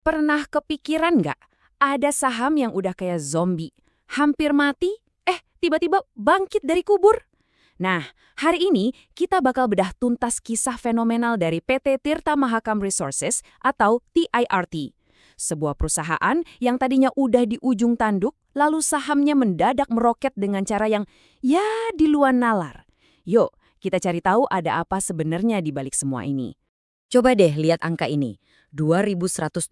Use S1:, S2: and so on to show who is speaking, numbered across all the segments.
S1: Pernah kepikiran nggak? Ada saham yang udah kayak zombie, hampir mati, tiba-tiba bangkit dari kubur? Nah, hari ini kita bakal bedah tuntas kisah fenomenal dari PT Tirta Mahakam Resources atau TIRT. Sebuah perusahaan yang tadinya udah di ujung tanduk, lalu sahamnya mendadak meroket dengan cara yang ya di luar nalar. Yuk, kita cari tahu ada apa sebenarnya di balik semua ini.
S2: Coba deh lihat angka ini, 2.172%.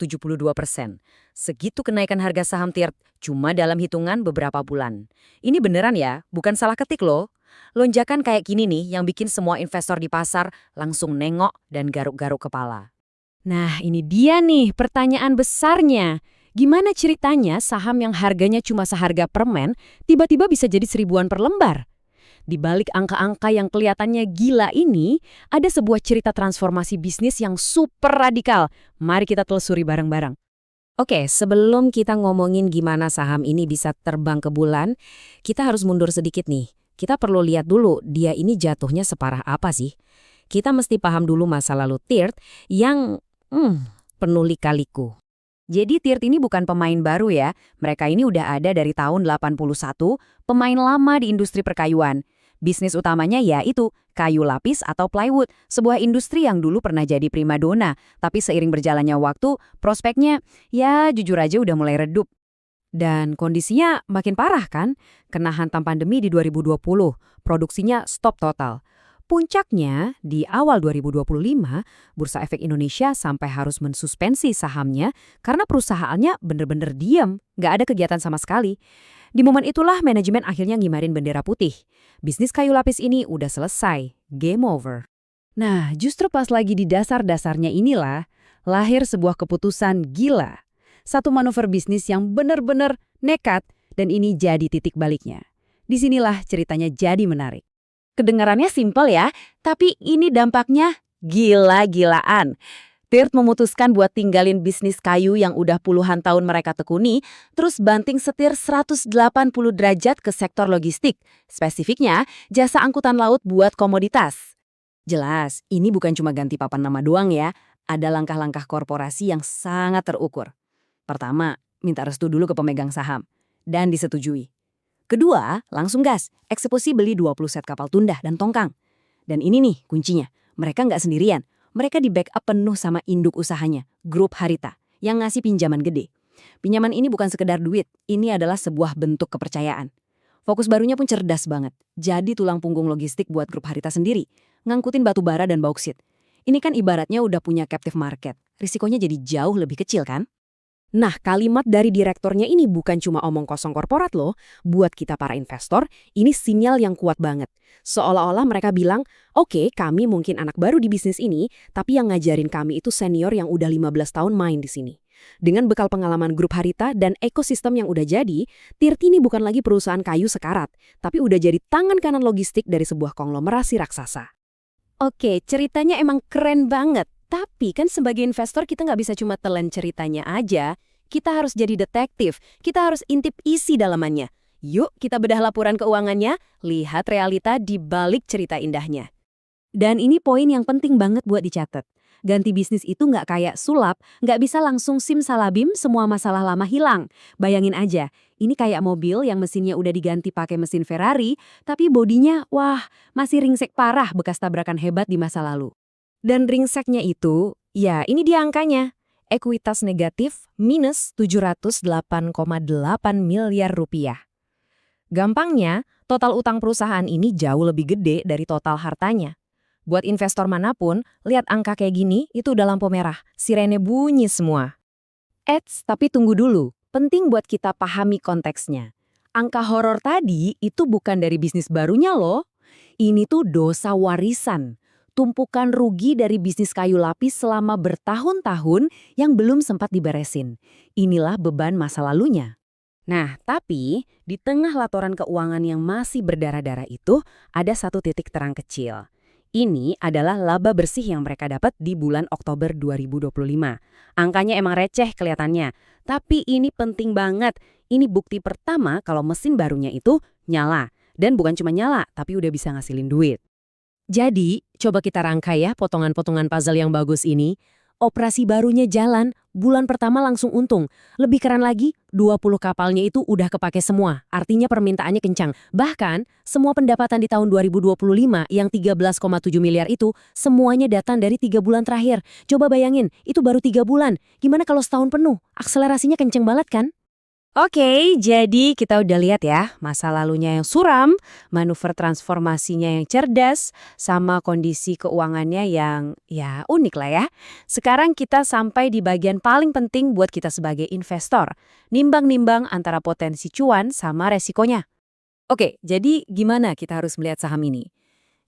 S2: Segitu kenaikan harga saham TIRT cuma dalam hitungan beberapa bulan. Ini beneran ya, bukan salah ketik loh. Lonjakan kayak gini nih yang bikin semua investor di pasar langsung nengok dan garuk-garuk kepala.
S1: Nah, ini dia nih pertanyaan besarnya. Gimana ceritanya saham yang harganya cuma seharga permen tiba-tiba bisa jadi seribuan per lembar? Di balik angka-angka yang kelihatannya gila ini, ada sebuah cerita transformasi bisnis yang super radikal. Mari kita telusuri bareng-bareng.
S2: Oke, sebelum kita ngomongin gimana saham ini bisa terbang ke bulan, kita harus mundur sedikit nih. Kita perlu lihat dulu dia ini jatuhnya separah apa sih. Kita mesti paham dulu masa lalu TIRT yang penuh lika-liku. Jadi TIRT ini bukan pemain baru ya. Mereka ini udah ada dari tahun 81, pemain lama di industri perkayuan. Bisnis utamanya yaitu kayu lapis atau plywood, sebuah industri yang dulu pernah jadi primadona, tapi seiring berjalannya waktu, prospeknya ya jujur aja udah mulai redup. Dan kondisinya makin parah kan? Kena hantam pandemi di 2020, produksinya stop total. Puncaknya, di awal 2025, Bursa Efek Indonesia sampai harus mensuspensi sahamnya karena perusahaannya bener-bener diam, nggak ada kegiatan sama sekali. Di momen itulah manajemen akhirnya ngibarin bendera putih. Bisnis kayu lapis ini udah selesai, game over.
S1: Nah, justru pas lagi di dasar-dasarnya inilah, lahir sebuah keputusan gila. Satu manuver bisnis yang bener-bener nekat, dan ini jadi titik baliknya. Disinilah ceritanya jadi menarik. Kedengarannya simpel ya, tapi ini dampaknya gila-gilaan. TIRT memutuskan buat tinggalin bisnis kayu yang udah puluhan tahun mereka tekuni, terus banting setir 180 derajat ke sektor logistik. Spesifiknya, jasa angkutan laut buat komoditas. Jelas, ini bukan cuma ganti papan nama doang ya. Ada langkah-langkah korporasi yang sangat terukur. Pertama, minta restu dulu ke pemegang saham. Dan disetujui. Kedua, langsung gas, eksekusi beli 20 set kapal tunda dan tongkang. Dan ini nih kuncinya, mereka nggak sendirian. Mereka di backup penuh sama induk usahanya, Grup Harita, yang ngasih pinjaman gede. Pinjaman ini bukan sekedar duit, ini adalah sebuah bentuk kepercayaan. Fokus barunya pun cerdas banget, jadi tulang punggung logistik buat Grup Harita sendiri, ngangkutin batu bara dan bauksit. Ini kan ibaratnya udah punya captive market, risikonya jadi jauh lebih kecil kan? Nah, kalimat dari direkturnya ini bukan cuma omong kosong korporat loh. Buat kita para investor, ini sinyal yang kuat banget. Seolah-olah mereka bilang, oke, kami mungkin anak baru di bisnis ini, tapi yang ngajarin kami itu senior yang udah 15 tahun main di sini. Dengan bekal pengalaman Grup Harita dan ekosistem yang udah jadi, TIRT ini bukan lagi perusahaan kayu sekarat, tapi udah jadi tangan kanan logistik dari sebuah konglomerasi raksasa. Oke, ceritanya emang keren banget. Tapi kan sebagai investor kita nggak bisa cuma telan ceritanya aja. Kita harus jadi detektif, kita harus intip isi dalamannya. Yuk kita bedah laporan keuangannya, lihat realita di balik cerita indahnya. Dan ini poin yang penting banget buat dicatat. Ganti bisnis itu nggak kayak sulap, nggak bisa langsung simsalabim semua masalah lama hilang. Bayangin aja, ini kayak mobil yang mesinnya udah diganti pakai mesin Ferrari, tapi bodinya, wah, masih ringsek parah bekas tabrakan hebat di masa lalu. Dan ringseknya itu, ya ini dia angkanya. Ekuitas negatif minus 708,8 miliar rupiah. Gampangnya, total utang perusahaan ini jauh lebih gede dari total hartanya. Buat investor manapun, lihat angka kayak gini, itu udah lampu merah. Sirene bunyi semua. Tapi tunggu dulu. Penting buat kita pahami konteksnya. Angka horor tadi itu bukan dari bisnis barunya loh. Ini tuh dosa warisan. Tumpukan rugi dari bisnis kayu lapis selama bertahun-tahun yang belum sempat diberesin. Inilah beban masa lalunya. Nah, tapi di tengah laporan keuangan yang masih berdarah-darah itu, ada satu titik terang kecil. Ini adalah laba bersih yang mereka dapat di bulan Oktober 2025. Angkanya emang receh kelihatannya, tapi ini penting banget. Ini bukti pertama kalau mesin barunya itu nyala. Dan bukan cuma nyala, tapi udah bisa ngasilin duit. Jadi, coba kita rangkai ya potongan-potongan puzzle yang bagus ini.
S3: operasi barunya jalan, bulan pertama langsung untung. Lebih keren lagi, 20 kapalnya itu udah kepake semua, artinya permintaannya kencang. Bahkan, semua pendapatan di tahun 2025 yang 13,7 miliar itu, semuanya datang dari 3 bulan terakhir. Coba bayangin, itu baru 3 bulan. Gimana kalau setahun penuh? Akselerasinya kenceng banget kan?
S1: Oke, jadi kita udah lihat ya, masa lalunya yang suram, manuver transformasinya yang cerdas, sama kondisi keuangannya yang ya unik lah ya. Sekarang kita sampai di bagian paling penting buat kita sebagai investor, nimbang-nimbang antara potensi cuan sama resikonya. Oke, jadi gimana kita harus melihat saham ini?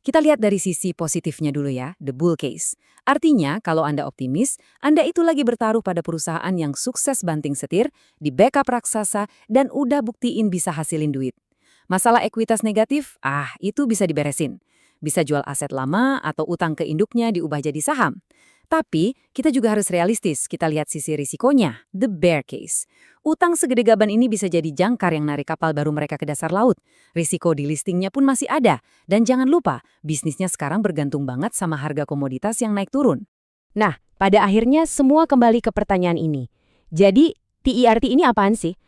S1: Kita lihat dari sisi positifnya dulu ya, the bull case. Artinya, kalau Anda optimis, Anda itu lagi bertaruh pada perusahaan yang sukses banting setir, di backup raksasa, dan udah buktiin bisa hasilin duit. Masalah ekuitas negatif, itu bisa diberesin. Bisa jual aset lama atau utang ke induknya diubah jadi saham. Tapi, kita juga harus realistis, kita lihat sisi risikonya, the bear case. Utang segede gaban ini bisa jadi jangkar yang narik kapal baru mereka ke dasar laut. Risiko di listingnya pun masih ada. Dan jangan lupa, bisnisnya sekarang bergantung banget sama harga komoditas yang naik turun.
S3: Nah, pada akhirnya semua kembali ke pertanyaan ini. Jadi, TERT ini apaan sih?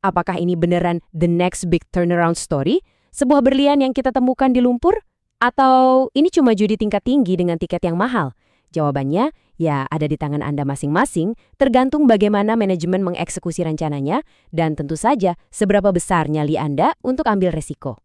S3: Apakah ini beneran the next big turnaround story? Sebuah berlian yang kita temukan di lumpur? Atau ini cuma judi tingkat tinggi dengan tiket yang mahal? Jawabannya, ya ada di tangan Anda masing-masing, tergantung bagaimana manajemen mengeksekusi rencananya, dan tentu saja seberapa besar nyali Anda untuk ambil resiko.